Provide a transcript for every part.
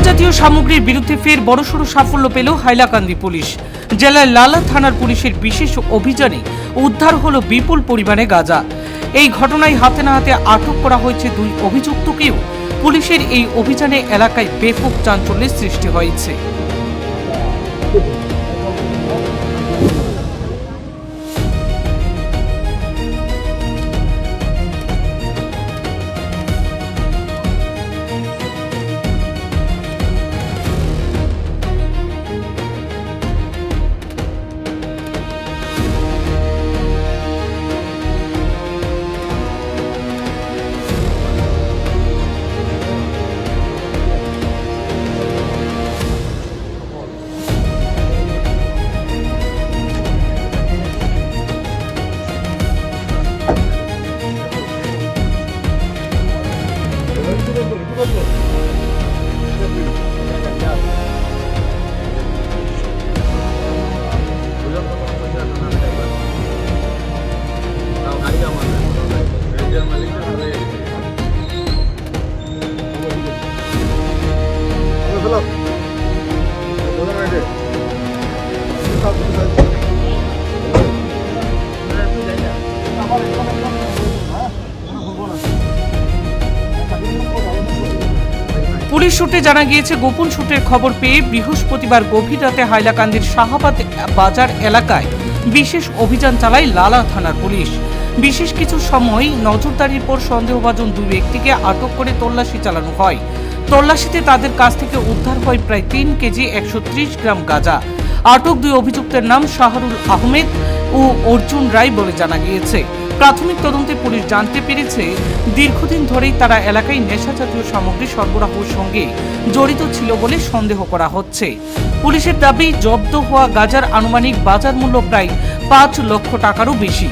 নেশাজাতীয় সামগ্রীর বিরুদ্ধে ফের বড়সড় সাফল্য পেল হাইলাকান্দি পুলিশ। জেলার লালা থানার পুলিশের বিশেষ অভিযানে উদ্ধার হলো বিপুল পরিমাণে গাঁজা। এই ঘটনায় হাতে নাতে আটক করা হয়েছে 2 অভিযুক্তকেও। পুলিশের এই অভিযানে এলাকায় ব্যাপক চাঞ্চল্যের সৃষ্টি হয়েছে। পুলিশ সূত্রে জানা গিয়েছে, গোপন সূত্রের খবর পেয়ে বৃহস্পতিবার গভীর রাতে হাইলাকান্দির শাহাবাদ বাজার এলাকায় বিশেষ অভিযান চালায় লালা থানার পুলিশ। বিশেষ কিছু সময় নজরদারির পর সন্দেহভাজন 2 ব্যক্তিকে আটক করে তল্লাশি চালানো হয়। তল্লাশিতে তাদের কাছ থেকে উদ্ধার হয় প্রায় 3 কেজি 130 গ্রাম গাঁজা। আটক 2 অভিযুক্তের নাম শাহরুল আহমেদ ও অর্জুন রায় বলে জানা গিয়েছে। প্রাথমিক তদন্তে পুলিশ জানতে পেরেছে, দীর্ঘদিন ধরেই তারা এলাকায় নেশাজাতীয় সামগ্রী সরবরাহের সঙ্গে জড়িত ছিল বলে সন্দেহ করা হচ্ছে। পুলিশের দাবি, জব্দ হওয়া গাঁজার আনুমানিক বাজার মূল্য প্রায় 5 লক্ষ টাকারও বেশি।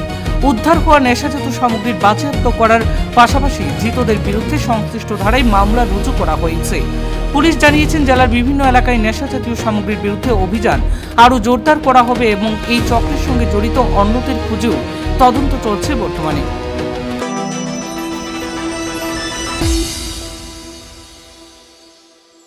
উদ্ধার হওয়া নেশাজাতীয় সামগ্রীর বাজেয়াপ্ত করার পাশাপাশি ধৃতদের বিরুদ্ধে সংশ্লিষ্ট ধারায় মামলা রুজু করা হয়েছে। পুলিশ জানিয়েছেন, জেলার বিভিন্ন এলাকায় নেশাজাতীয় সামগ্রীর বিরুদ্ধে অভিযান আরও জোরদার করা হবে এবং এই চক্রের সঙ্গে জড়িত অন্যদের খুঁজেও তদন্ত চলছে বর্তমানে।